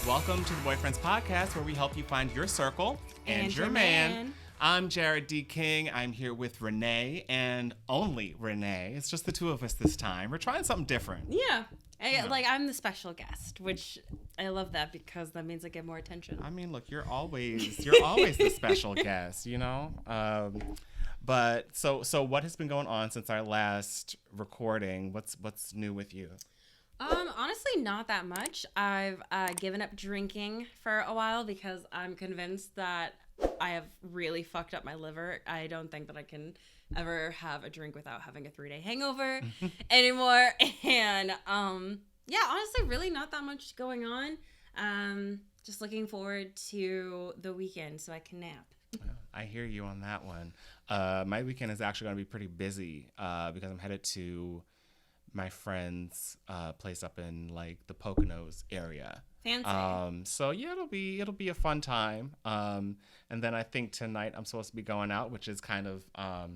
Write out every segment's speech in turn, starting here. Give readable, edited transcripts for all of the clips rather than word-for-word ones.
Welcome to the BoyFriends podcast, where we help you find your circle and your man. I'm Jarrod D. King. I'm here with Renee, and only Renee. It's just the two of us this time. We're trying something different. Yeah. I'm the special guest, which I love that because that means I get more attention. I mean, look, you're always the special guest, you know? But so what has been going on since our last recording? What's new with you? Honestly, not that much. I've given up drinking for a while because I'm convinced that I have really fucked up my liver. I don't think that I can ever have a drink without having a 3-day hangover anymore. And honestly, really not that much going on. Just looking forward to the weekend so I can nap. I hear you on that one. My weekend is actually going to be pretty busy because I'm headed to my friend's place up in like the Poconos area. Fancy. So yeah, it'll be a fun time. And then I think tonight I'm supposed to be going out, which is kind of out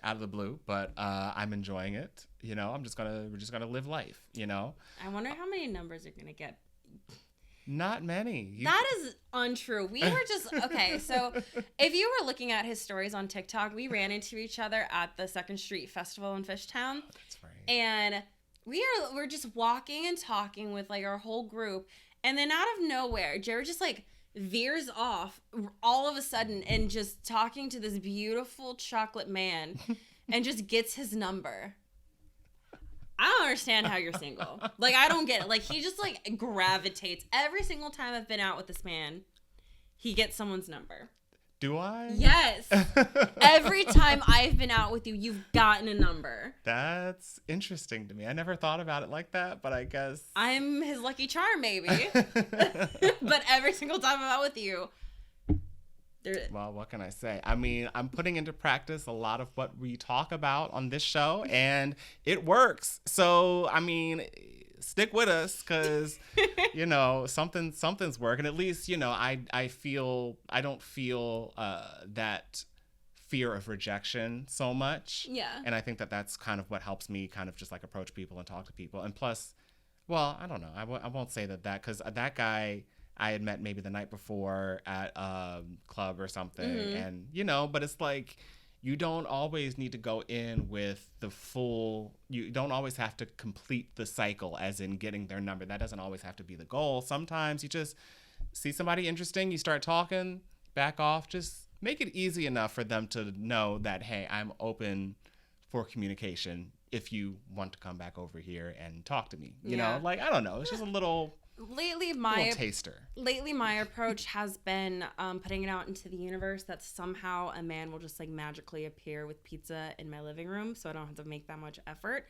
of the blue, but I'm enjoying it. You know, we're just gonna live life. You know. I wonder how many numbers you're gonna get. Not many. That is untrue. We were just okay. So if you were looking at his stories on TikTok, we ran into each other at the 2nd Street Festival in Fishtown. Oh, that's right. And we're just walking and talking with like our whole group, and then out of nowhere, Jared just like veers off all of a sudden and just talking to this beautiful chocolate man, and just gets his number. I don't understand how you're single. Like, I don't get it. Like, he just, like, gravitates. Every single time I've been out with this man, he gets someone's number. Do I? Yes. Every time I've been out with you, you've gotten a number. That's interesting to me. I never thought about it like that, but I guess I'm his lucky charm, maybe. But every single time I'm out with you, well, what can I say? I mean, I'm putting into practice a lot of what we talk about on this show, and it works. So, I mean, stick with us because, you know, something's working. At least, you know, I don't feel that fear of rejection so much. Yeah. And I think that that's kind of what helps me kind of just like approach people and talk to people. And plus, well, I don't know. I won't say that because that guy I had met maybe the night before at a club or something. Mm-hmm. And, you know, but it's like you don't always need to go in with you don't always have to complete the cycle as in getting their number. That doesn't always have to be the goal. Sometimes you just see somebody interesting, you start talking, back off, just make it easy enough for them to know that, hey, I'm open for communication if you want to come back over here and talk to me. You know, like, I don't know. It's just a little taster. Lately, my approach has been putting it out into the universe that somehow a man will just like magically appear with pizza in my living room, so I don't have to make that much effort.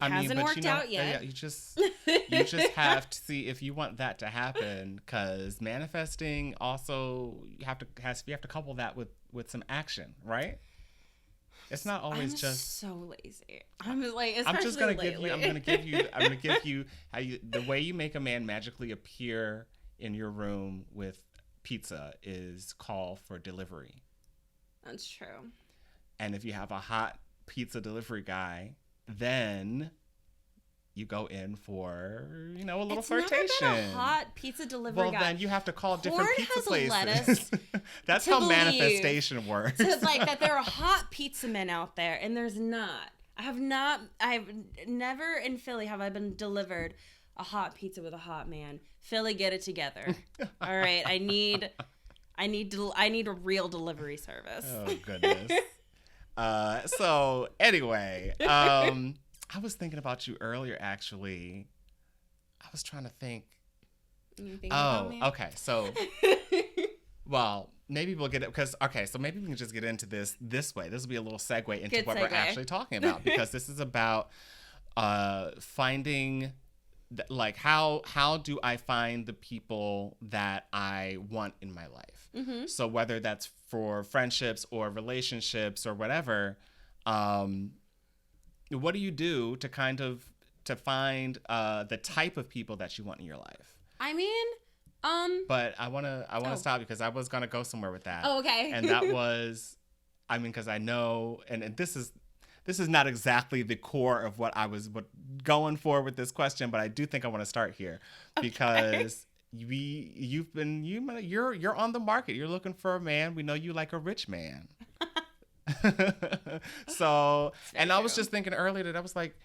Hasn't worked out yet. Yeah, you just have to see if you want that to happen, because manifesting also you have to couple that with some action, right? It's not always I'm just so lazy. I'm just like, I'm just gonna lately. give you the way you make a man magically appear in your room with pizza is call for delivery. That's true. And if you have a hot pizza delivery guy, then you go in for, you know, a little flirtation. It's never been a hot pizza delivery guy. Well, then you have to call different pizza places. Led us That's how manifestation works. So it's like that there are hot pizza men out there, and there's not. I've never in Philly have I been delivered a hot pizza with a hot man. Philly, get it together. All right, I need a real delivery service. Oh goodness. So anyway, I was thinking about you earlier, actually. I was trying to think. You thinking about me? Okay. So, well, maybe we'll get it so maybe we can just get into this way. This will be a little segue into what we're actually talking about, because this is about finding, like, how do I find the people that I want in my life? Mm-hmm. So whether that's for friendships or relationships or whatever, what do you do to kind of find the type of people that you want in your life? I mean, but I want to stop because I was going to go somewhere with that. Oh, okay. And that was, I mean, because I know, and this is this is not exactly the core of what I was going for with this question, but I do think I want to start here because you're on the market. You're looking for a man. We know you like a rich man. So, and I was just thinking earlier that I was like,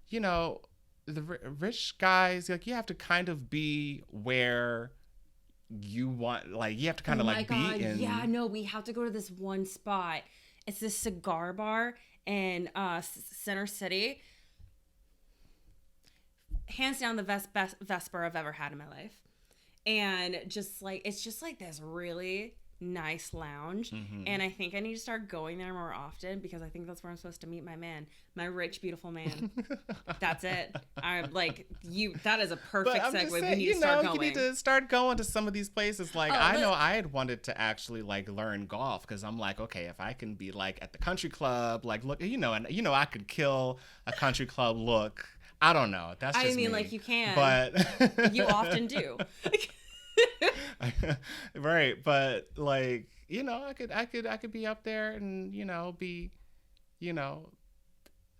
you know, the rich guys, like you have to kind of be where you want, like you have to kind of like be in. Yeah, no, we have to go to this one spot. It's this cigar bar in Center City. Hands down the best Vesper I've ever had in my life. And just like, it's just like this really nice lounge. And I think I need to start going there more often because I think that's where I'm supposed to meet my man, my rich, beautiful man. That's it. I'm like, that is a perfect segue. Saying, we need to start going. You need to start going to some of these places. Like, I know I had wanted to actually like learn golf because I'm like, okay, if I can be like at the country club, like look, and I could kill a country club look. I don't know. That's just me. Like you can, but you often do. Right, but like I could be up there and be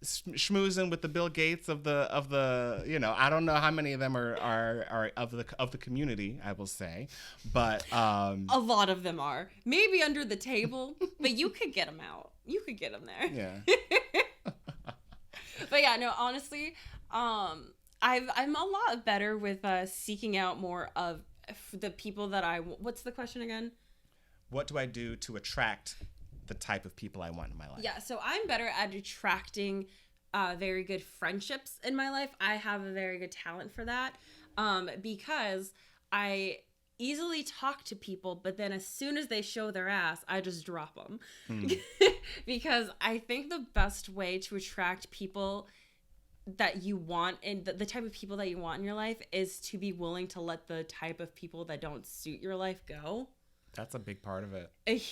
schmoozing with the Bill Gates of the I don't know how many of them are of the community, I will say, but a lot of them are maybe under the table, but you could get them out. You could get them there. Yeah. But yeah, no, honestly, I'm a lot better with seeking out more of the people that what's the question again? What do I do to attract the type of people I want in my life? Yeah, so I'm better at attracting very good friendships in my life. I have a very good talent for that because I easily talk to people, but then as soon as they show their ass, I just drop them. Because I think the best way to attract people that you want and the type of people that you want in your life is to be willing to let the type of people that don't suit your life go. That's a big part of it.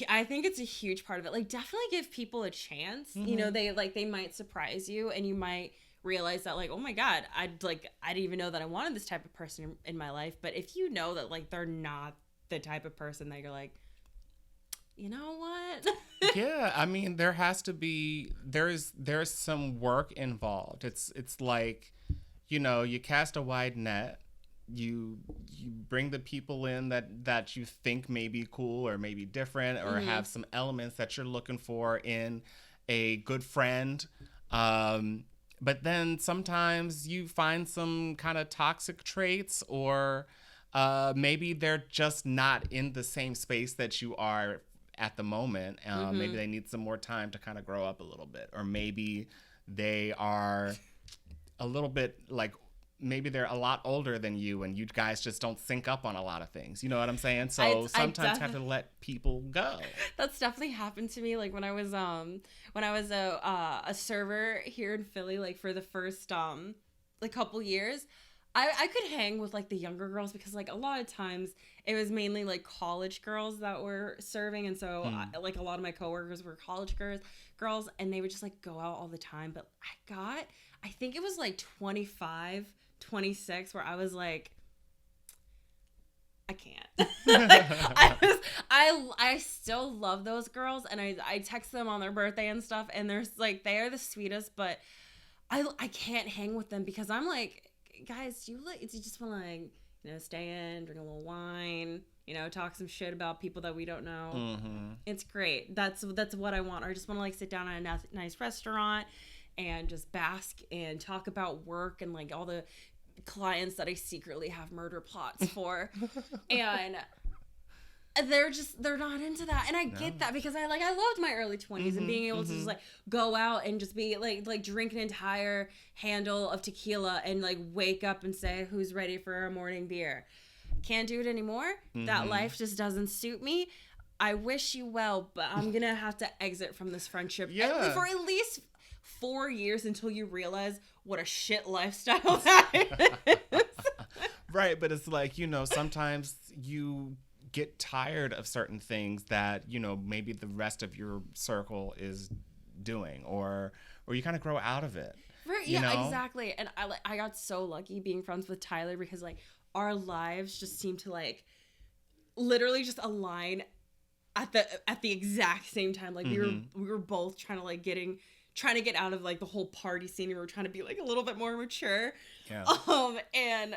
I think it's a huge part of it. Like, definitely give people a chance. They might surprise you and you might realize that, like, oh my God, I didn't even know that I wanted this type of person in my life. But if you know that, like, they're not the type of person that you're like, you know what? Yeah, I mean, there's some work involved. It's like, you cast a wide net. You bring the people in that you think may be cool or maybe different or have some elements that you're looking for in a good friend. But then sometimes you find some kind of toxic traits or maybe they're just not in the same space that you are at the moment. Maybe they need some more time to kind of grow up a little bit, or maybe they are a little bit like, maybe they're a lot older than you and you guys just don't sync up on a lot of things. You know what I'm saying? So sometimes have to let people go. That's definitely happened to me. Like when I was a server here in Philly, like for the first like couple years, I could hang with like the younger girls because like a lot of times it was mainly like college girls that were serving, and so like a lot of my coworkers were college girls, and they would just like go out all the time. But I think it was like 25, 26 where I was like, I can't. I still love those girls, and I text them on their birthday and stuff, and they are the sweetest, but I can't hang with them because I'm like, guys, do you just want to like, stay in, drink a little wine, talk some shit about people that we don't know. It's great. That's what I want. Or I just want to like sit down at a nice restaurant and just bask and talk about work and like all the clients that I secretly have murder plots for. And they're not into that, and I get that because I loved my early 20s and being able to just like go out and just be like drink an entire handle of tequila and like wake up and say, who's ready for a morning beer? Can't do it anymore. That life just doesn't suit me. I wish you well, but I'm gonna have to exit from this friendship for at least 4 years until you realize what a shit lifestyle that is. Right, but it's like, sometimes you get tired of certain things that maybe the rest of your circle is doing, or you kind of grow out of it. Right, yeah, exactly. And I got so lucky being friends with Tyler because like our lives just seemed to like literally just align at the exact same time. Like we were both trying to like trying to get out of like the whole party scene. We were trying to be like a little bit more mature. Yeah. And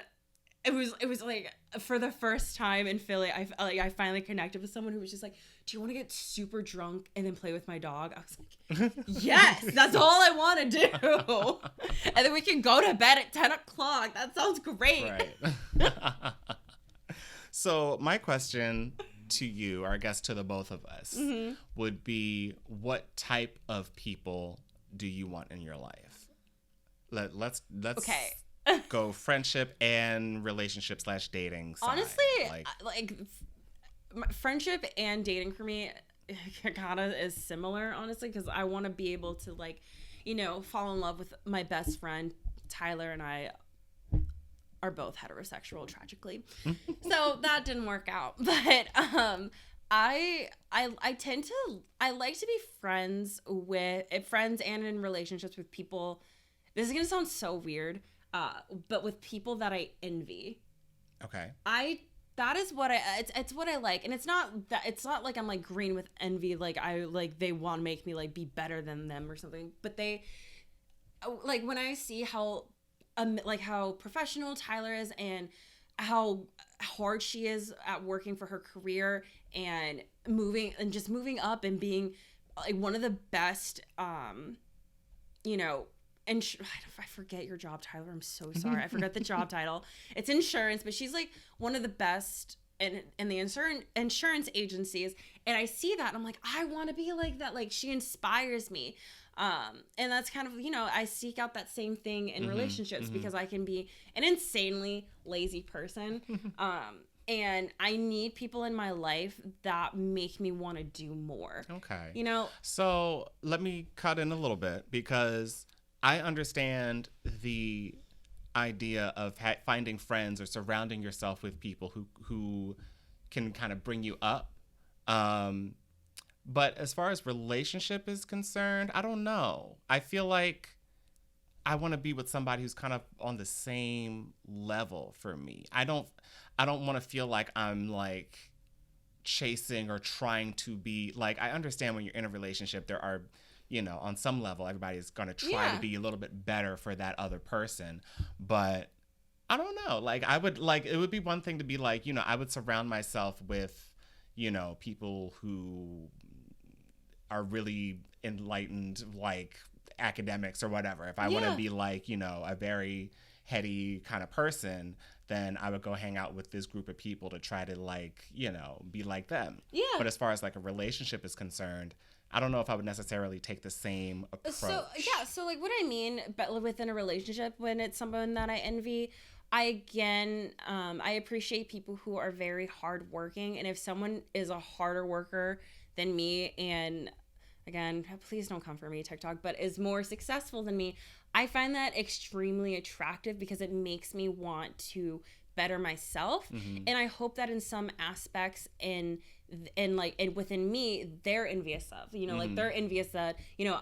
it was like for the first time in Philly, I finally connected with someone who was just like, do you want to get super drunk and then play with my dog? I was like, yes, that's all I want to do. And then we can go to bed at 10 o'clock. That sounds great. Right. So my question to you, or I guess to the both of us, would be, what type of people do you want in your life? Let's okay. go friendship and relationship / dating side. Honestly, like friendship and dating for me kind of is similar, honestly, because I want to be able to, like, you know, fall in love with my best friend. Tyler and I are both heterosexual, tragically. So that didn't work out. But I like to be friends and in relationships with people. This is gonna sound so weird, but with people that I envy. Okay. That is what it's what I like. And it's not like I'm like green with envy, like they want to make me like be better than them or something. But they, like, when I see how professional Tyler is and how hard she is at working for her career and moving up and being like one of the best, you know, and I forget your job, Tyler. I'm so sorry. I forgot the job title. It's insurance, but she's like one of the best in the insurance agencies. And I see that and I'm like, I want to be like that. Like, she inspires me. And that's kind of, you know, I seek out that same thing in relationships because I can be an insanely lazy person. And I need people in my life that make me want to do more. Okay. You know? So let me cut in a little bit, because I understand the idea of finding friends or surrounding yourself with people who can kind of bring you up. But as far as relationship is concerned, I don't know. I feel like I want to be with somebody who's kind of on the same level for me. I don't want to feel like I'm like chasing or trying to be like, I understand when you're in a relationship, there are, you know, on some level, everybody's going to try to be a little bit better for that other person. But I don't know. Like, it would be one thing to be like, you know, I would surround myself with, you know, people who are really enlightened, like academics or whatever. If I want to be like, you know, a very heady kind of person, then I would go hang out with this group of people to try to, like, you know, be like them. Yeah. But as far as like a relationship is concerned, I don't know if I would necessarily take the same approach. So like what I mean, but within a relationship, when it's someone that I envy, I appreciate people who are very hardworking. And if someone is a harder worker than me, and again, please don't come for me, TikTok, but is more successful than me, I find that extremely attractive because it makes me want to better myself. And I hope that in some aspects and within me, they're envious of, you know, like they're envious that, you know,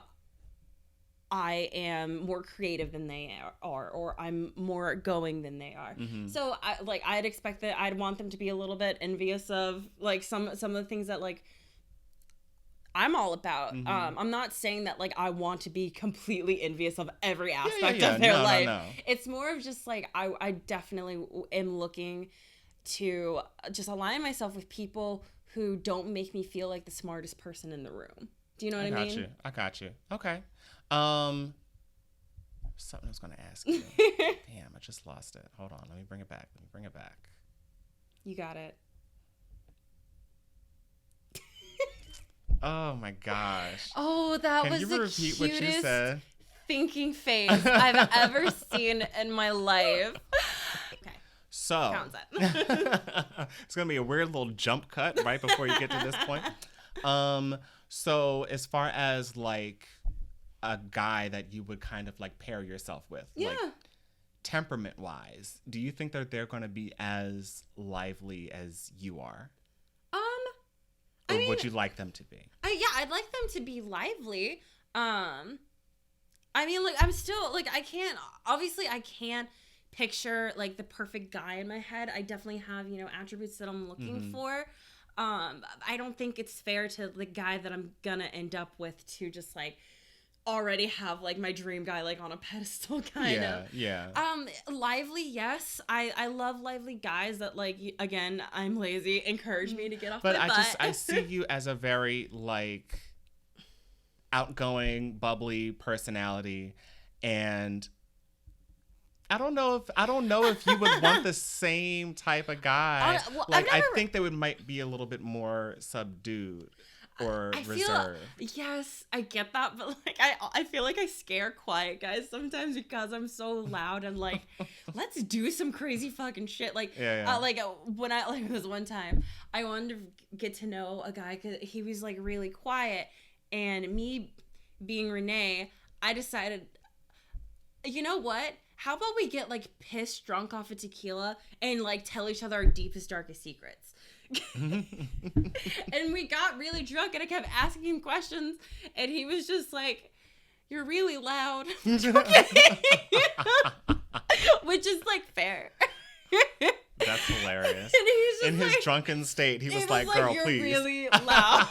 I am more creative than they are, or I'm more outgoing than they are. So I'd expect that I'd want them to be a little bit envious of like some of the things that like I'm all about. I'm not saying that like I want to be completely envious of every aspect of their life. No. It's more of just like I definitely am looking to just align myself with people who don't make me feel like the smartest person in the room. Do you know what I mean? I got you. Okay. Something I was gonna ask you. Damn, I just lost it. Hold on, let me bring it back. You got it. Oh my gosh. Oh, that Can was you the repeat what you said? Thinking face I've ever seen in my life. Okay. So counts it. It's gonna be a weird little jump cut right before you get to this point. So as far as like a guy that you would kind of like pair yourself with, like temperament wise, do you think that they're gonna be as lively as you are? Or would you like them to be? I'd like them to be lively. I mean, like, I'm still, like, I can't picture, like, the perfect guy in my head. I definitely have, you know, attributes that I'm looking for. I don't think it's fair to the guy that I'm gonna end up with to just, like, already have like my dream guy like on a pedestal kind of. Yeah. Lively, yes. I love lively guys that like again, I'm lazy, encourage me to get off but my butt. I see you as a very like outgoing, bubbly personality, and I don't know if you would want the same type of guy. Like I think they might be a little bit more subdued or reserved. Yes, I get that, but like I feel like I scare quiet guys sometimes because I'm so loud and like let's do some crazy fucking shit. Like like when I like this one time I wanted to get to know a guy cuz he was like really quiet, and me being Renee, I decided, you know what? How about we get like pissed drunk off of tequila and like tell each other our deepest, darkest secrets? And we got really drunk and I kept asking him questions and he was just like, "You're really loud." Which is like fair. That's hilarious. And he's just in his drunken state, he was like, "Girl, "You're please." really loud.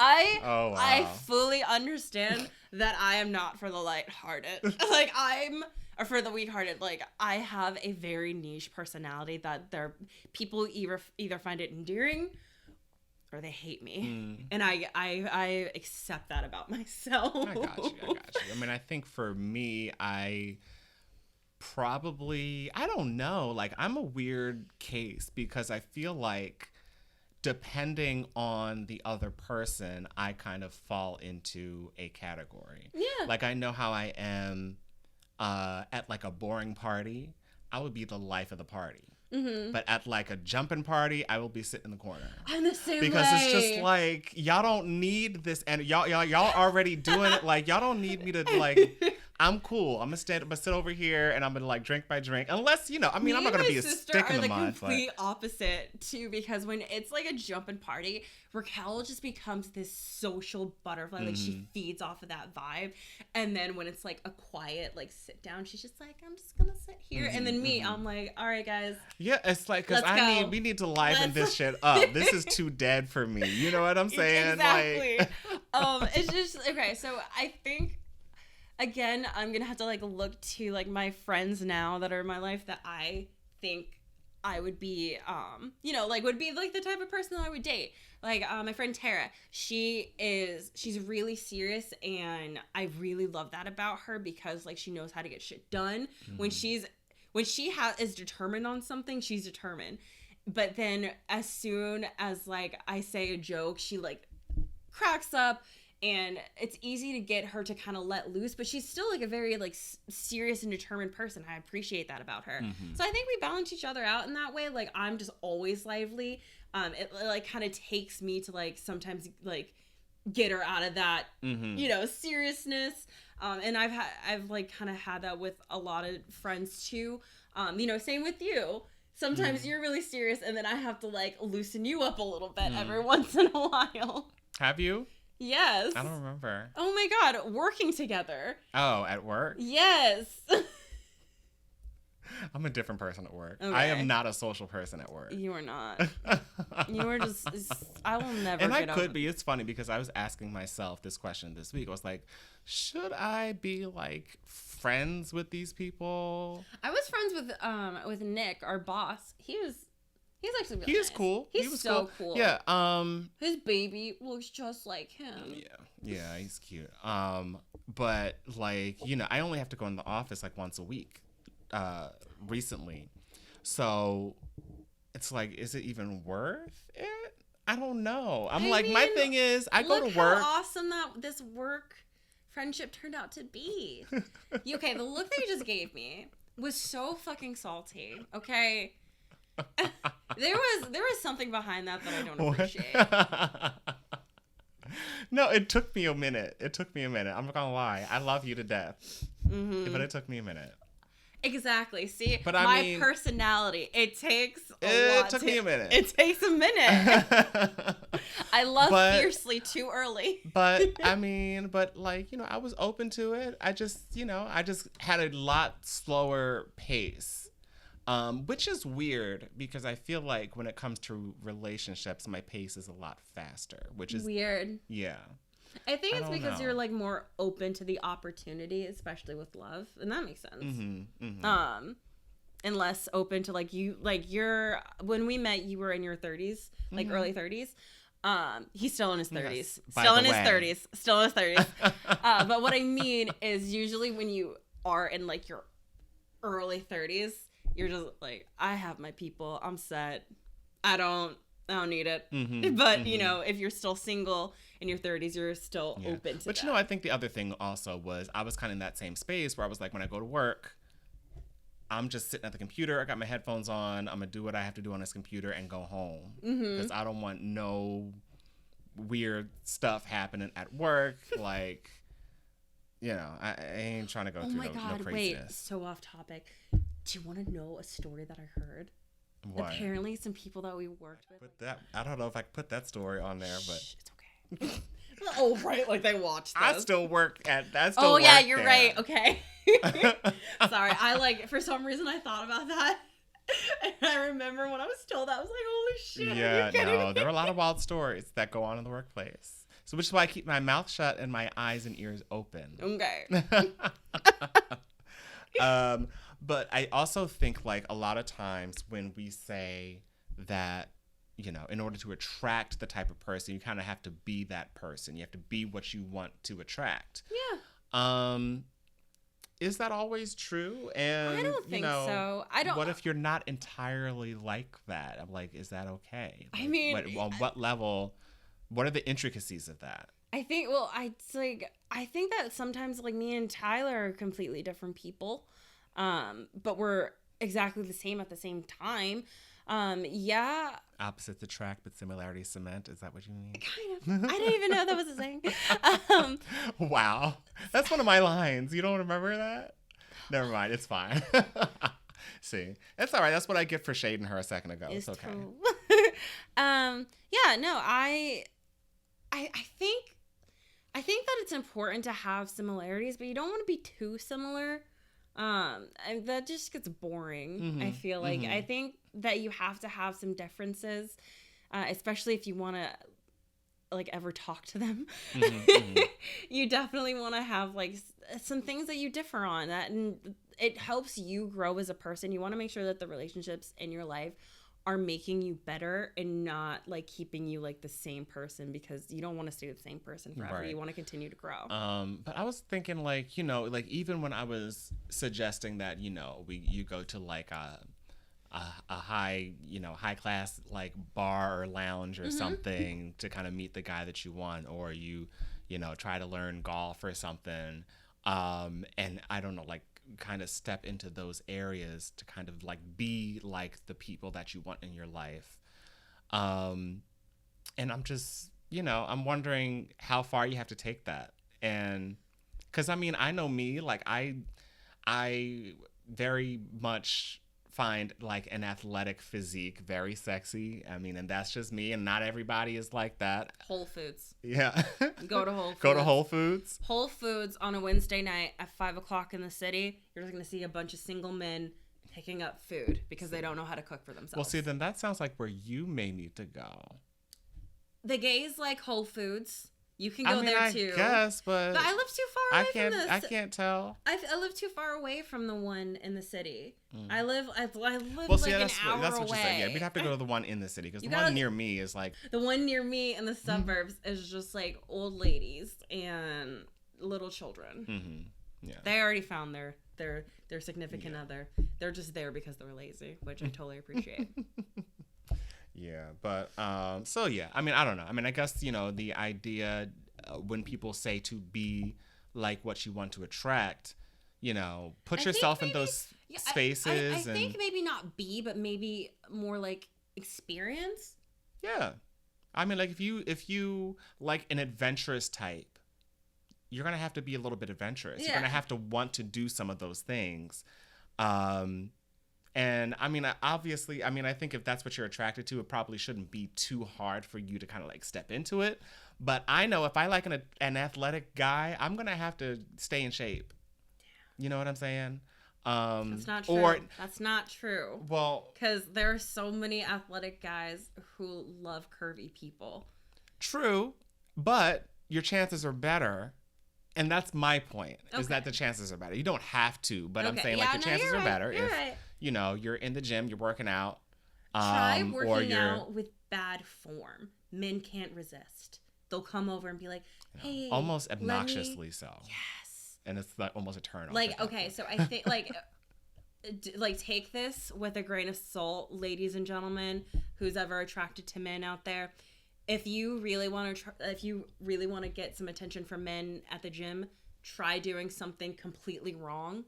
Oh, wow. I fully understand that I am not for the lighthearted. Like or for the weak-hearted. Like I have a very niche personality that people either find it endearing or they hate me. And I accept that about myself. I got you. I mean, I think for me, I don't know. Like I'm a weird case because I feel like depending on the other person, I kind of fall into a category. Yeah. Like I know how I am at like a boring party. I would be the life of the party. Mm-hmm. But at like a jumping party, I will be sitting in the corner. I'm the same because way. It's just like y'all don't need this, and y'all already doing it. Like y'all don't need me to like. I'm cool. I'm gonna sit over here and I'm gonna like drink my drink. Unless I mean, I'm not gonna be a stick in the mud. Me and my sister are the complete opposite too, because when it's like a jumping party, Raquel just becomes this social butterfly. Like she feeds off of that vibe, and then when it's like a quiet like sit down, she's just like, I'm just gonna sit here. And then me, I'm like, all right, guys. Yeah, it's like because we need to liven this shit up. This is too dead for me. You know what I'm saying? Exactly. Like... it's just okay. So I think. Again, I'm going to have to, like, look to, like, my friends now that are in my life that I think I would be, would be, like, the type of person that I would date. Like, my friend Tara, she's really serious, and I really love that about her because, like, she knows how to get shit done. Mm-hmm. When she is determined on something, she's determined. But then as soon as, like, I say a joke, she, like, cracks up. And it's easy to get her to kind of let loose, but she's still like a very like serious and determined person. I appreciate that about her. Mm-hmm. So I think we balance each other out in that way. Like I'm just always lively. It like kind of takes me to like sometimes like get her out of that, seriousness. And I've like kind of had that with a lot of friends too. Same with you. Sometimes you're really serious, and then I have to like loosen you up a little bit every once in a while. Have you? Yes. I don't remember. Oh my God, working together. Oh, at work? Yes. I'm a different person at work. Okay. I am not a social person at work. You are not. You are just, I will never and get I could be. It's funny because I was asking myself this question this week. I was like, should I be like friends with these people? I was friends with Nick, our boss. He's actually really nice. Cool. He was so cool. Yeah. His baby looks just like him. Yeah, he's cute. But like, I only have to go in the office like once a week, recently. So it's like, is it even worth it? I don't know. My thing is, I go to work. Look how awesome that this work friendship turned out to be. Okay, the look that you just gave me was so fucking salty. Okay. There was something behind that I don't appreciate. No, it took me a minute. I'm not gonna lie. I love you to death. Mm-hmm. But it took me a minute. Exactly. See, but my personality, it takes a lot. It took me a minute. It takes a minute. I love fiercely too early. But I was open to it. I just had a lot slower pace. Which is weird because I feel like when it comes to relationships, my pace is a lot faster, which is weird. Yeah. I think it's don't because know. you're like more open to the opportunity, especially with love, and that makes sense. Mm-hmm, mm-hmm. And less open to when we met, you were in your 30s, like Mm-hmm. early 30s. He's still in his 30s. Yes, by Still the in his way. 30s. Still in his 30s. But what I mean is usually when you are in like your early 30s, you're just like, I have my people. I'm set. I don't need it. Mm-hmm, But, mm-hmm. if you're still single in your 30s, you're still open to But that. I think the other thing also was I was kind of in that same space where I was like, when I go to work, I'm just sitting at the computer. I got my headphones on. I'm going to do what I have to do on this computer and go home. Because I don't want no weird stuff happening at work. Like, I ain't trying to go through no craziness. Wait, so off topic. Do you want to know a story that I heard? What? Apparently some people that we worked with. I don't know if I could put that story on there, but Shh, it's okay. Oh, right, like they watched this. I still work at that. Oh, yeah, you're right. Okay. Sorry, for some reason I thought about that. And I remember when I was told that, I was like, holy shit. Yeah, are you kidding me? there are a lot of wild stories that go on in the workplace. So which is why I keep my mouth shut and my eyes and ears open. Okay. But I also think like a lot of times when we say that, in order to attract the type of person, you kind of have to be that person. You have to be what you want to attract. Yeah. Is that always true? And I don't think so. I don't. What if you're not entirely like that? I'm like, is that okay? I mean, on what level? What are the intricacies of that? I think. Well, I think that sometimes like me and Tyler are completely different people, but we're exactly the same at the same time. Yeah. Opposites attract, but similarities cement. Is that what you mean? Kind of. I didn't even know that was a saying. Wow. That's one of my lines. You don't remember that? Never mind. It's fine. See, that's all right. That's what I get for shading her a second ago. It's okay. True. Yeah, no, I think that it's important to have similarities, but you don't want to be too similar. And that just gets boring. Mm-hmm, I feel like I think that you have to have some differences, especially if you want to like ever talk to them. You definitely want to have like some things that you differ on, that and it helps you grow as a person. You want to make sure that the relationships in your life are making you better and not like keeping you like the same person, because you don't want to stay the same person forever. Right. You want to continue to grow. But I was thinking like, like even when I was suggesting that, you go to like a high, high class like bar or lounge or something to kind of meet the guy that you want, or you try to learn golf or something. And I don't know, like kind of step into those areas to kind of like be like the people that you want in your life. And I'm just, I'm wondering how far you have to take that. And because I know me, like I very much find like an athletic physique very sexy. And that's just me, and not everybody is like that. Whole Foods. Yeah. Go to Whole Foods. Go to Whole Foods. Whole Foods on a Wednesday night at 5:00 in the city. You're just going to see a bunch of single men picking up food because they don't know how to cook for themselves. Well, see, then that sounds like where you may need to go. The gays like Whole Foods. You can go there too. I guess, but I live too far away from this. I can't tell. I live too far away from the one in the city. I live Well, see, like an hour that's what away. you said. Yeah, we'd have to go to the one in the city, because the one near me is like... The one near me in the suburbs is just like old ladies and little children. Mm-hmm. Yeah. They already found their significant other. They're just there because they're lazy, which I totally appreciate. Yeah, but so yeah, I don't know. I guess the idea when people say to be like what you want to attract, put yourself in those spaces. I think maybe not be, but maybe more like experience. Yeah, like if you like an adventurous type, you're gonna have to be a little bit adventurous. Yeah. You're gonna have to want to do some of those things. And obviously, I think if that's what you're attracted to, it probably shouldn't be too hard for you to kind of like step into it. But I know if I like an athletic guy, I'm going to have to stay in shape. You know what I'm saying? That's not true. That's not true. Well, because there are so many athletic guys who love curvy people. True. But, your chances are better. And that's my point, is that the chances are better. You don't have to, but I'm saying, like, your chances are better if, you know, you're in the gym, you're working out. Try working out with bad form. Men can't resist. They'll come over and be like, hey, almost obnoxiously so. Yes. And it's like almost a turn off. Like, okay, so I think, like, take this with a grain of salt, ladies and gentlemen, who's ever attracted to men out there. If you really want to get some attention from men at the gym, try doing something completely wrong.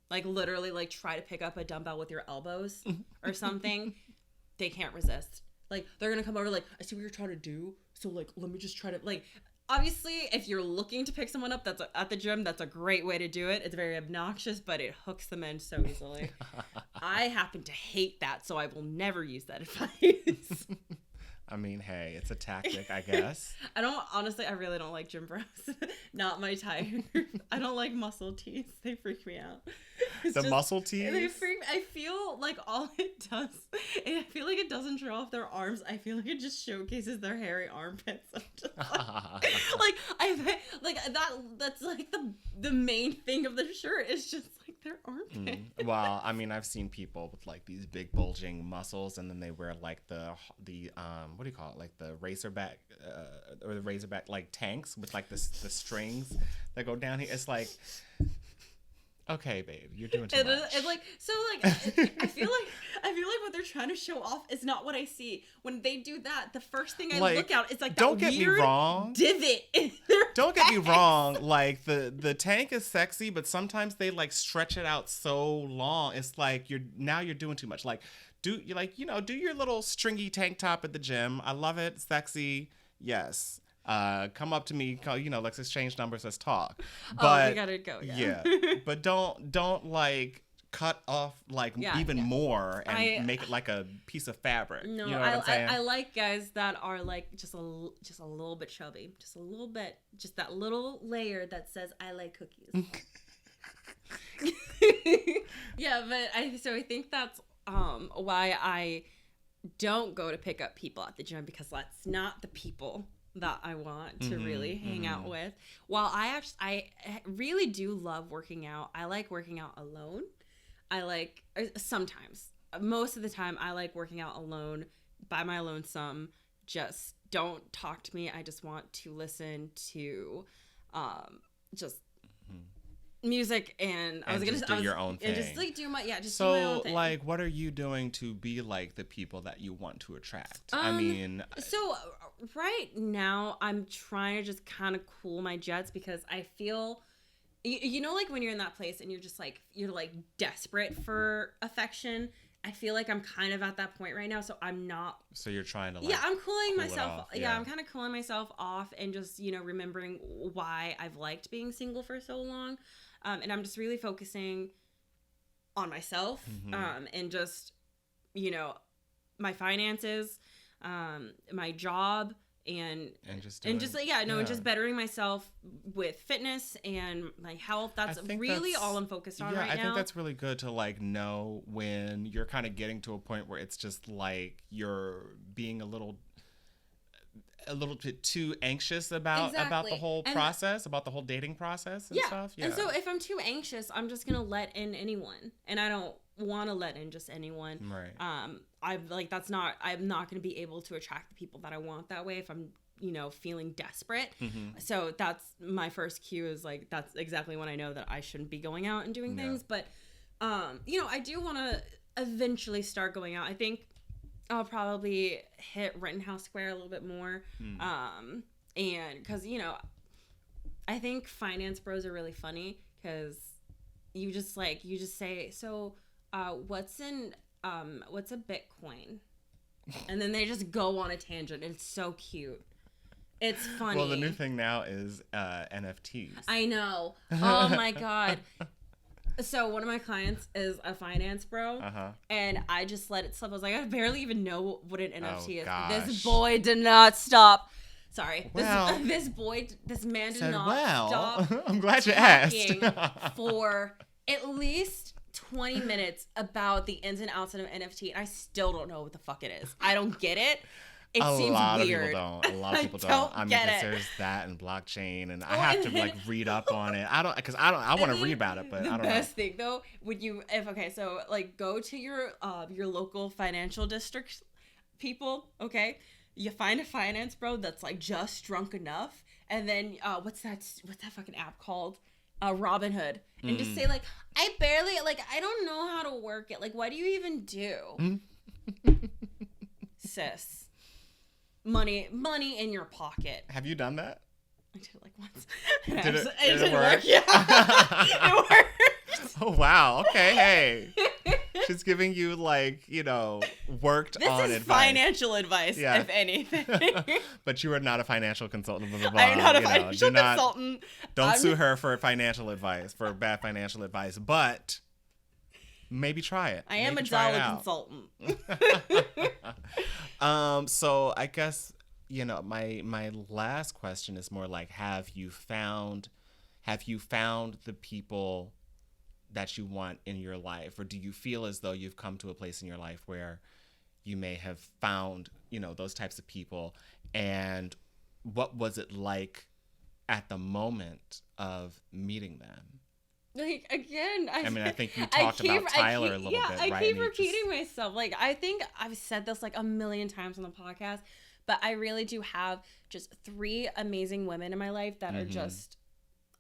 Like, literally, like, try to pick up a dumbbell with your elbows or something. They can't resist. Like, they're going to come over, like, I see what you're trying to do. So, like, let me just try to, like, obviously, if you're looking to pick someone up that's at the gym, that's a great way to do it. It's very obnoxious, but it hooks them in so easily. I happen to hate that, so I will never use that advice. I mean, hey, it's a tactic, I guess. I really don't like gym bros. Not my type. I don't like muscle tees. They freak me out. Muscle tees? I feel like all it does, and I feel like it doesn't show off their arms. I feel like it just showcases their hairy armpits. I'm just that's like the main thing of the shirt is just like their armpit. Well, I mean, I've seen people with like these big bulging muscles, and then they wear like the what do you call it, like the racerback or the razorback like tanks with like the strings that go down here. It's like, okay, babe, you're doing too much. It's like, so like I feel like what they're trying to show off is not what I see. When they do that, the first thing I look at is like that don't get me wrong, divot in their don't get me wrong, like the tank is sexy, but sometimes they like stretch it out so long. It's like you're doing too much. Like, do your little stringy tank top at the gym. I love it, sexy. Yes. Come up to me, let's exchange numbers, let's talk. But we gotta go. Yeah. But don't like cut off even more and make it like a piece of fabric. No, you know what I'm saying? I like guys that are like just a little bit chubby, just a little bit, just that little layer that says I like cookies. Yeah, but I think that's why I don't go to pick up people at the gym, because that's not the people that I want to really hang out with. While I really do love working out. I like working out alone. Sometimes, most of the time, I like working out alone, by my lonesome. Just don't talk to me. I just want to listen to just music, and do your own thing. And just like do my own thing. So like, what are you doing to be like the people that you want to attract? I mean, so right now I'm trying to just kind of cool my jets, because I feel, like when you're in that place and you're just like, you're like desperate for affection. I feel like I'm kind of at that point right now, so I'm not. So you're trying to I'm cooling myself. Yeah, I'm kind of cooling myself off and just, remembering why I've liked being single for so long. And I'm just really focusing on myself, and just, my finances, my job, and just bettering myself with fitness and my health. That's really all I'm focused on right now. I think that's really good to like know when you're kind of getting to a point where it's just like you're being a little bit too anxious about the whole process, about the whole dating process and stuff. Yeah. And so if I'm too anxious, I'm just gonna let in anyone, and I don't want to let in just anyone. Right. I'm not gonna be able to attract the people that I want that way if I'm feeling desperate. So that's my first cue, is like, that's exactly when I know that I shouldn't be going out and doing things. But I do want to eventually start going out. I think I'll probably hit Rittenhouse Square a little bit more. And because, I think finance bros are really funny, because you just say, so what's a Bitcoin? And then they just go on a tangent. It's so cute. It's funny. Well, the new thing now is NFTs. I know. Oh my God. So one of my clients is a finance bro, and I just let it slip. I was like, I barely even know what an NFT is. Gosh. This boy did not stop. Sorry. Well, this man did not stop. I'm glad you asked. For at least 20 minutes about the ins and outs of an NFT, and I still don't know what the fuck it is. I don't get it. It seems weird. A lot of people don't. I mean, because there's that and blockchain, and I have to like read up on it. I want to read about it, but I don't know. The best thing though, so like go to your local financial district people, okay? You find a finance bro that's like just drunk enough, and then what's that fucking app called? Robinhood, and just say like, I don't know how to work it. Like, what do you even do? Sis. Money in your pocket. Have you done that? I did it like once. Did it work? Yeah. It worked. Oh, wow. Okay, hey. She's giving you, like, worked on advice. This is financial advice, if anything. But you are not a financial consultant. Blah, blah, blah. I'm not a financial consultant. Don't sue her for financial advice, for bad financial advice. But maybe try it. I am a dollar consultant. So I guess, my last question is more like, have you found the people that you want in your life, or do you feel as though you've come to a place in your life where you may have found, those types of people, and what was it like at the moment of meeting them? Like, again, I think you talked about Tyler a little bit, right? I keep repeating myself. Like, I think I've said this like a million times on the podcast, but I really do have just 3 amazing women in my life that are just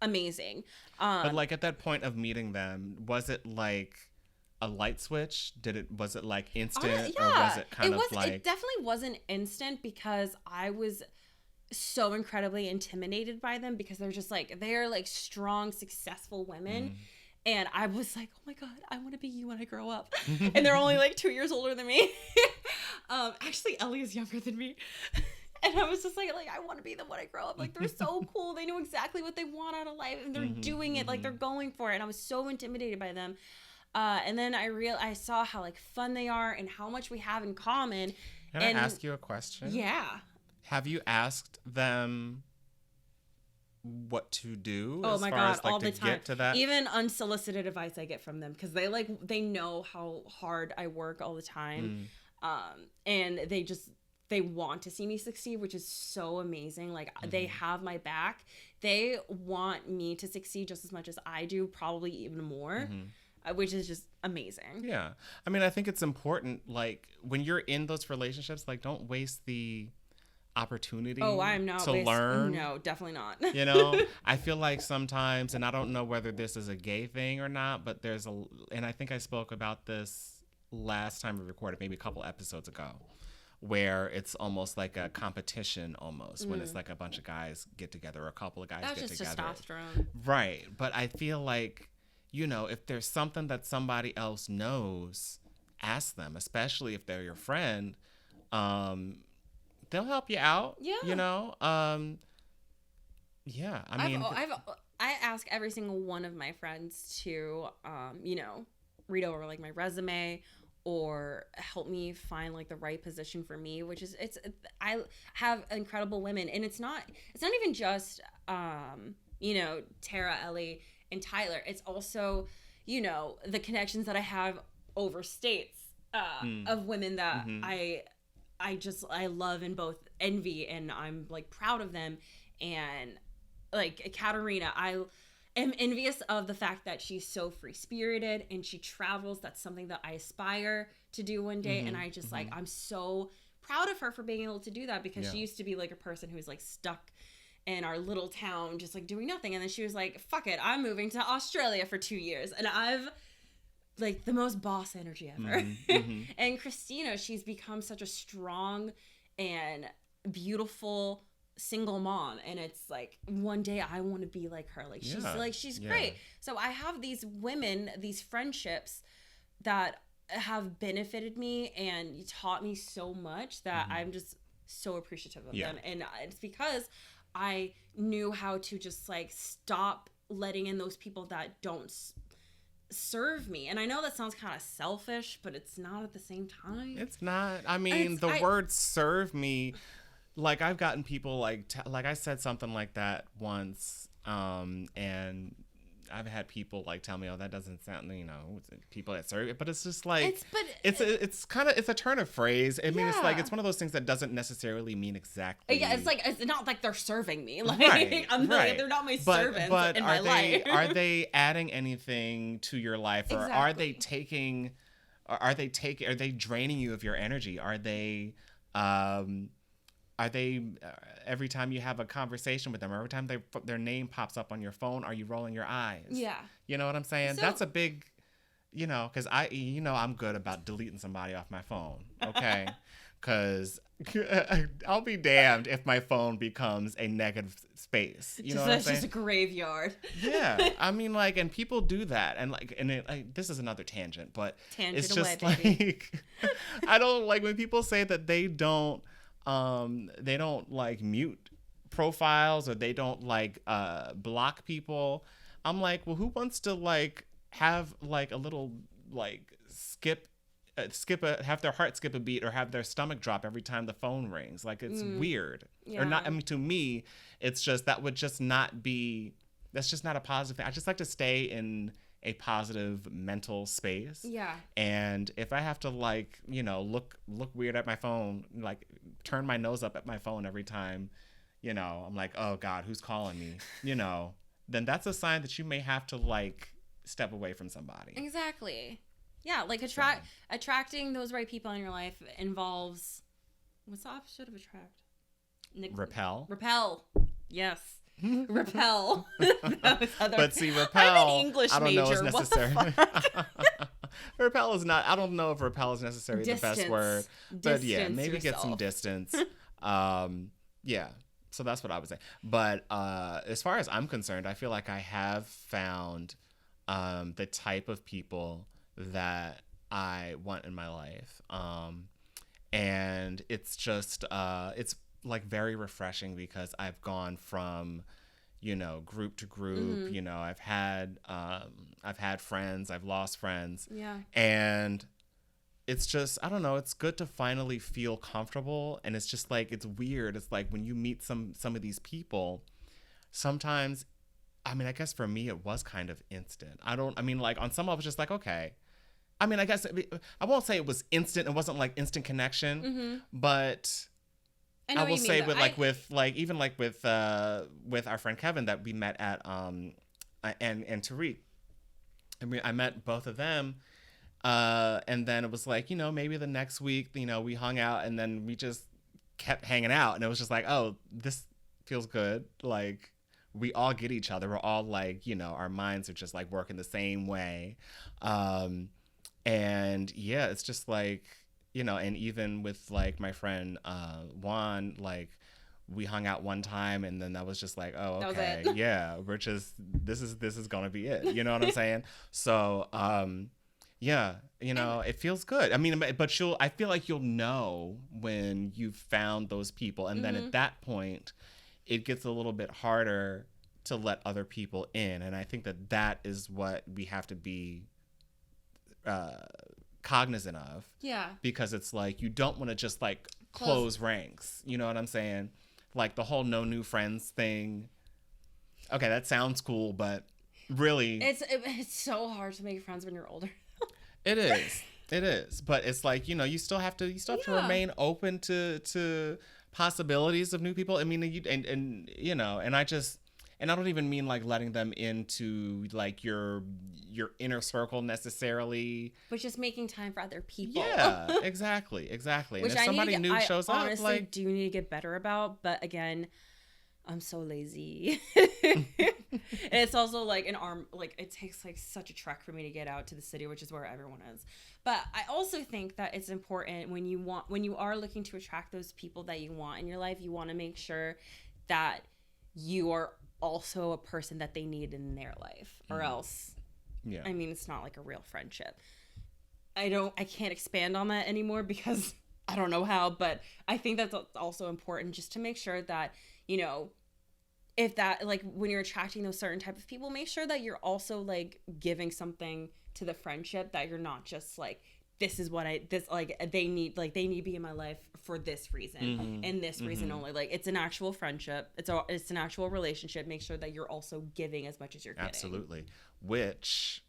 amazing. But like at that point of meeting them, was it like a light switch? Was it like instant, or was it kind of like... It definitely wasn't instant, because I was so incredibly intimidated by them, because they're like strong, successful women. And I was like, oh my God, I want to be you when I grow up. And they're only like 2 years older than me. Actually, Ellie is younger than me. And I was just like, I want to be them when I grow up. Like, they're so cool. They know exactly what they want out of life, and they're doing it. Like, they're going for it. And I was so intimidated by them. And then I saw how like fun they are and how much we have in common. Can I ask you a question? Yeah. Have you asked them what to do? Oh my God, all the time. Get to that? Even unsolicited advice I get from them, because they know how hard I work all the time. And they want to see me succeed, which is so amazing. Like, they have my back. They want me to succeed just as much as I do, probably even more, which is just amazing. Yeah. I think it's important, like, when you're in those relationships, like, don't waste the opportunity to learn. No, definitely not. I feel like sometimes, and I don't know whether this is a gay thing or not, but and I think I spoke about this last time we recorded, maybe a couple episodes ago, where it's almost like a competition when it's like a bunch of guys get together, or a couple of guys get together. That's just testosterone. Right. But I feel like, if there's something that somebody else knows, ask them, especially if they're your friend. They'll help you out. Yeah. I ask every single one of my friends to, read over like my resume, or help me find like the right position for me, which is I have incredible women, and it's not even just Tara, Ellie, and Tyler. It's also the connections that I have over states of women that I love and both envy, and I'm like proud of them. And like Katarina, I am envious of the fact that she's so free spirited and she travels. That's something that I aspire to do one day. And I just I'm so proud of her for being able to do that, because she used to be like a person who was like stuck in our little town, just like doing nothing. And then she was like, fuck it, I'm moving to Australia for 2 years. And I've like the most boss energy ever. And Christina, she's become such a strong and beautiful single mom, and it's like one day I want to be like her. Like she's great. So I have these women, these friendships that have benefited me and taught me so much that I'm just so appreciative of them. And it's because I knew how to just like stop letting in those people that don't serve me. And I know that sounds kind of selfish, but it's not at the same time. It's not. The word serve me, like I've gotten people like I said something like that once, and I've had people like tell me, oh, that doesn't sound, people that serve it, but it's just like, it's a turn of phrase. I mean, it's like, it's one of those things that doesn't necessarily mean exactly. Yeah, it's like, it's not like they're serving me. Like, right, they're not my servants in my life. Are they adding anything to your life, or are they draining you of your energy? Are they every time you have a conversation with them, or every time their name pops up on your phone, are you rolling your eyes? Yeah. You know what I'm saying? So, that's a big, because I'm good about deleting somebody off my phone, okay? Because I'll be damned if my phone becomes a negative space. You know what I'm saying? It's just a graveyard. Yeah. I mean, like, and people do that. And, like, this is another tangent, but it's just like, I don't like when people say that they don't like mute profiles, or they don't like block people. I'm like, well, who wants to like have like a little like have their heart skip a beat, or have their stomach drop every time the phone rings? Like, it's weird. Or not. I mean, to me, it's just, that's just not a positive thing. I just like to stay in a positive mental space. Yeah. And if I have to like, look weird at my phone, like turn my nose up at my phone every time, I'm like, oh God, who's calling me? Then that's a sign that you may have to like step away from somebody. Exactly. Yeah, like attracting those right people in your life involves, what's the opposite of attract? Repel. Yes. Repel. But see, repel, I'm an English I don't major. know is necessary. What the fuck? Repel is not, I don't know if repel is necessarily the best word. But yeah, maybe get some distance. Yeah. So that's what I would say. But as far as I'm concerned, I feel like I have found the type of people that I want in my life. And it's just, it's like very refreshing, because I've gone from, group to group. I've had friends, I've lost friends. Yeah. And it's just, I don't know, it's good to finally feel comfortable. And it's just like, it's weird. It's like when you meet some of these people, sometimes, I mean, I guess for me, it was kind of instant. Like on some, I was just like, okay. I mean, I guess, I won't say it was instant. It wasn't like instant connection, but I will say with our friend Kevin that we met at, and Tariq. I met both of them. And then it was like, maybe the next week, we hung out, and then we just kept hanging out, and it was just like, oh, this feels good. Like, we all get each other. We're all like, our minds are just like working the same way. And yeah, it's just like, and even with like my friend, Juan, like we hung out one time, and then that was just like, oh, okay. Yeah. We're just, this is going to be it. You know what I'm saying? So, yeah, it feels good. I mean, but I feel like you'll know when you've found those people. And then at that point, it gets a little bit harder to let other people in. And I think that is what we have to be cognizant of. Yeah. Because it's like, you don't want to just like close ranks. You know what I'm saying? Like the whole no new friends thing. Okay, that sounds cool, but really... It's so hard to make friends when you're older. It is. But it's like, you still have to remain open to possibilities of new people. I mean, and I don't even mean like letting them into like your inner circle necessarily. But just making time for other people. Yeah, exactly. And if somebody new shows up, I honestly do need to get better about. But again, I'm so lazy. And it's also like it takes like such a trek for me to get out to the city, which is where everyone is. But I also think that it's important when you are looking to attract those people that you want in your life, you want to make sure that you are also a person that they need in their life, or else, yeah. I mean, it's not like a real friendship. I can't expand on that anymore because I don't know how, but I think that's also important just to make sure that, if that, like, when you're attracting those certain type of people, make sure that you're also like giving something to the friendship, that you're not just like this is what they need to be in my life for this reason and this reason only. Like, it's an actual friendship. It's an actual relationship. Make sure that you're also giving as much as you're getting. Absolutely. Which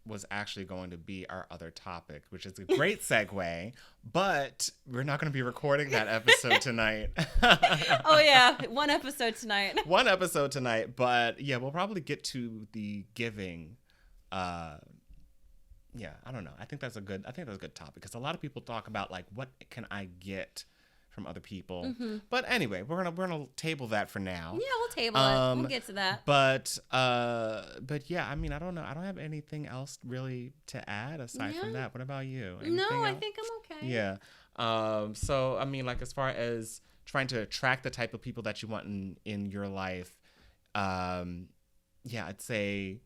was actually going to be our other topic, which is a great segue, but we're not going to be recording that episode tonight. Oh yeah, one episode tonight, but yeah, we'll probably get to the giving. Yeah, I don't know. I think that's a good topic, because a lot of people talk about, like, what can I get from other people? But anyway, we're gonna table that for now. Yeah, we'll table it. We'll get to that. But yeah, I mean, I don't know. I don't have anything else really to add aside from that. What about you? Anything No, I else? think I'm okay. Yeah. So I mean, like, as far as trying to attract the type of people that you want in your life, yeah, I'd say.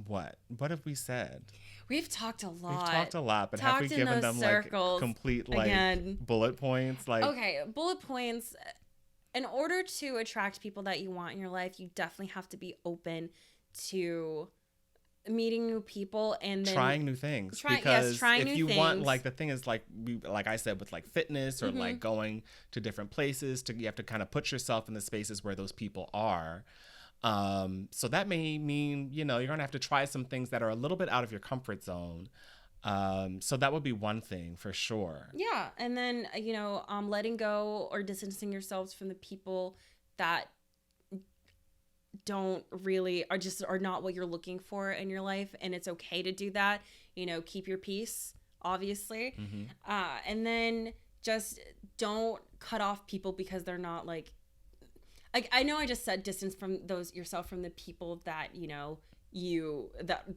What have we said? We've talked a lot. But have we given them like complete like bullet points? Like, okay, bullet points. In order to attract people that you want in your life, you definitely have to be open to meeting new people and then trying new things. Because if you want, like, the thing is, like I said, with like fitness or like going to different places, you have to kind of put yourself in the spaces where those people are. So that may mean, you're going to have to try some things that are a little bit out of your comfort zone. So that would be one thing for sure. Yeah. And then, letting go or distancing yourselves from the people that don't really are not what you're looking for in your life. And it's okay to do that. Keep your peace, obviously. And then just don't cut off people because they're not like, I know I just said distance from yourself from the people that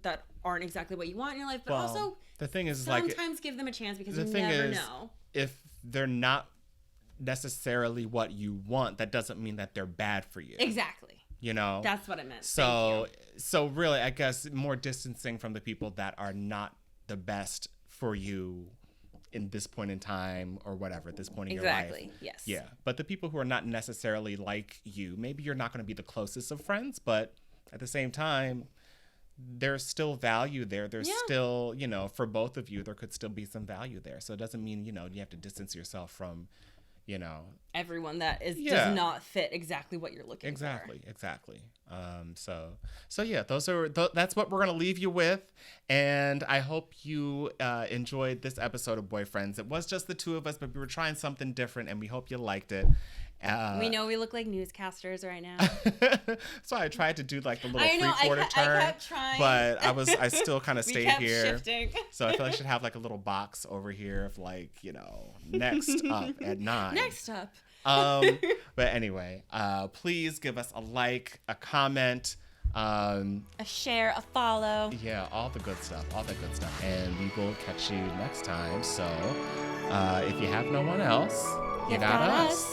that aren't exactly what you want in your life, but also the thing is, sometimes give them a chance, because you never know. If they're not necessarily what you want, that doesn't mean that they're bad for you. Exactly. That's what I meant. So really, I guess more distancing from the people that are not the best for you in this point in time or whatever, at this point in your life. Exactly, yes. Yeah, but the people who are not necessarily like you, maybe you're not going to be the closest of friends, but at the same time, there's still value there. There's still, for both of you, there could still be some value there. So it doesn't mean, you have to distance yourself from, everyone that does not fit exactly what you're looking for. Exactly. So yeah, that's what we're going to leave you with. And I hope you enjoyed this episode of BoyFriends. It was just the two of us, but we were trying something different, and we hope you liked it. We know we look like newscasters right now. So I tried to do like the little three-quarter turn, I kept trying. But I still kind of stayed here. Shifting. So I feel like I should have like a little box over here of like, next up at 9. Next up. But anyway, please give us a like, a comment, a share, a follow. Yeah, all the good stuff. And we will catch you next time. So if you have no one else, you got us.